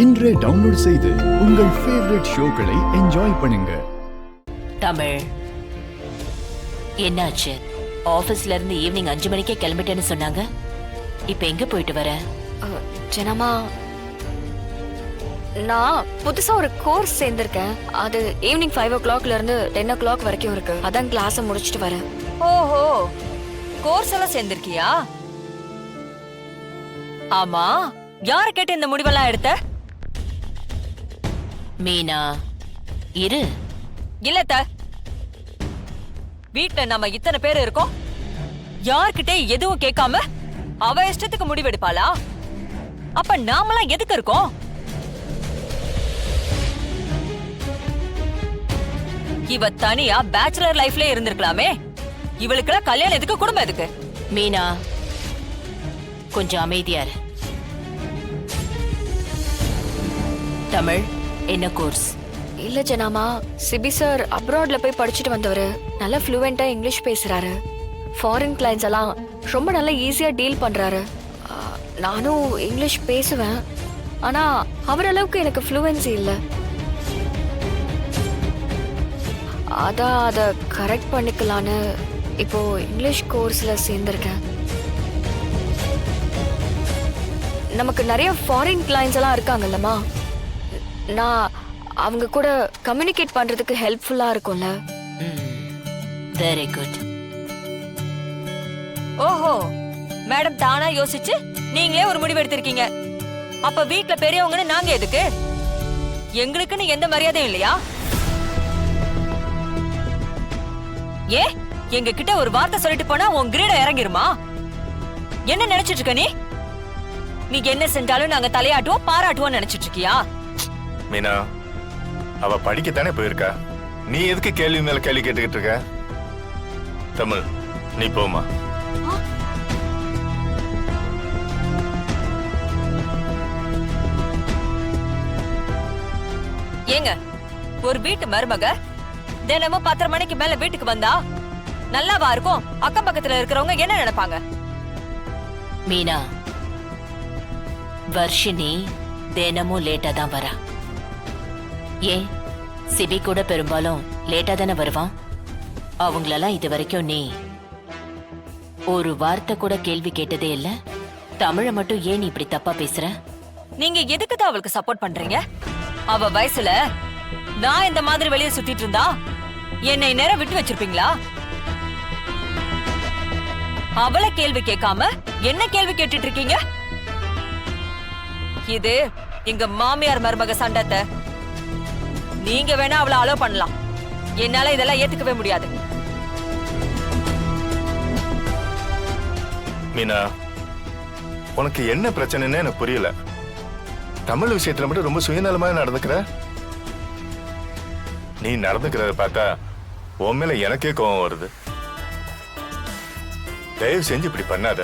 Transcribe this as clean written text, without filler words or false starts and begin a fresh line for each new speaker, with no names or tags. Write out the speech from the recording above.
இன்றே டவுன்லோட் செய்து உங்கள் ஃபேவரட் ஷோக்களை என்ஜாய் பண்ணுங்க.
தமிழ், என்னாச்சு? ஆபீஸ்ல இருந்து ஈவினிங் 5 மணிக்கே கிளம்பிட்டேன்னு சொன்னாங்க. இப்ப எங்க போயிட்டு வர?
ஜனமா, நான் புதுசா ஒரு கோர்ஸ் சேர்ந்திருக்கேன். அது ஈவினிங் 5 o'clockல இருந்து 10 o'clock வரைக்கும் இருக்கு. அதான் கிளாஸ முடிச்சிட்டு வரேன்.
ஓஹோ, கோர்ஸ் எல்லாம் சேர்ந்திருக்கியா? ஆமா, யார கேட்டு இந்த முடிவெல்லாம் எடுத்த?
மீனா, இரு.
இல்லத்த, வீட்ல நம்ம இத்தனை பேர் இருக்கோம். யார்கிட்ட எதுவும் கேட்காம அவ இஷ்டத்துக்கு முடிவெடுப்பாளா? அப்ப நாமெல்லாம் எதுக்கு இருக்கோம்? இவ தனியா பேச்சுலர் லைஃப்ல இருந்திருக்கலாமே. இவளுக்குலாம் கல்யாணம் எதுக்கு, குடும்பம் எதுக்கு?
மீனா, கொஞ்சம் அமைதியா இரு. தமிழ், என்ன கோர்ஸ்?
இல்ல ஜனாமா, சிபி சார் அப்ராட்ல போய் படிச்சுட்டு வந்தவரு. நல்லா ஃப்ளூவெண்டா இங்கிலீஷ் பேசுறாரு. ஃபாரின் கிளைண்ட்ஸ் எல்லாம் ரொம்ப நல்லா ஈஸியா டீல் பண்றாரு. நானும் இங்கிலீஷ் பேசுவேன், ஆனா அவர் அளவுக்கு எனக்கு ஃப்ளூவன்சி இல்ல. அதான் அத கரெக்ட் பண்ணிக்கலான்னு இப்போ இங்கிலீஷ் கோர்ஸ்ல சேர்ந்திருக்கேன். நமக்கு நிறைய ஃபாரின் கிளைண்ட்ஸ் எல்லாம் இருக்காங்கல்லம்மா, நான் அவங்க கூட கம்யூனிகேட் பண்றதுக்கு ஹெல்ப்ஃபுல்லா இருக்கும்ல.
Very good.
ஓஹோ, மேடம் தானா யோசிச்சு நீங்களே ஒரு முடிவு எடுத்திருக்கீங்க. அப்ப வீட்ல பெரியவங்கன்னு நாங்க எதுக்கு? எங்களுக்குன்னு எந்த மரியாதையும் இல்லையா? ஏ, எங்க கிட்ட ஒரு வார்த்தை சொல்லிட்டு போனா உன் கிரீட இறங்கிருமா? என்ன நினைச்சிட்டு இருக்க நீ? நீ என்ன செஞ்சாலும் நாங்க தலையாட்டுவோம், பாராட்டுவோம் நினைச்சிட்டு இருக்கியா?
மீனா, அவ படிக்கத்தானே போயிருக்கா. நீ எதுக்கு கேள்வி மேல கேள்வி கேட்டுக்கிட்டு இருக்க? தமிழ், நீ போமா.
ஏங்க, ஒரு வீட்டு மருமக தினமும் 10:30 மணிக்கு மேல வீட்டுக்கு வந்தா நல்லாவா இருக்கும்? அக்கம் பக்கத்துல இருக்கிறவங்க என்ன நினைப்பாங்க?
மீனா, வர்ஷினி தினமும் லேட்டா தான் வரா. ஏன், சிபி கூட பெரும்பாலும் லேட்டா தானே வருவான். அவங்களெல்லாம் இது வரைக்கும் நீ ஒரு வார்த்தை கூட கேள்வி கேட்டதே இல்ல. தமிழ மட்டும் ஏன் நீ இப்படி தப்பா பேசுற?
நீங்க எதுக்கு தான் அவளுக்கு சப்போர்ட் பண்றீங்க? அவ வயசுல நான் இந்த மாதிரி வெளியே சுத்திட்டு இருந்தா என்னை நேரம் விட்டு வச்சிருப்பீங்களா? அவளை கேள்வி கேட்காம என்ன கேள்வி கேட்டுட்டு இருக்கீங்க? இது எங்க மாமியார் மருமக சண்டத்தை. நீங்க வேணா அவளை அலோ பண்ணலாம், என்னால இதெல்லாம் ஏத்துக்கவே முடியாது.
மீனா, உனக்கு என்ன பிரச்சனைன்னு எனக்கு புரியல. தமிழ் விஷயத்துல மட்டும் ரொம்ப சுயநலமா நடந்துக்கிற. நீ நடந்துக்கிறத பார்த்தா உன் மேல எனக்கே கோபம் வருது. தயவு செஞ்சு இப்படி பண்ணாத.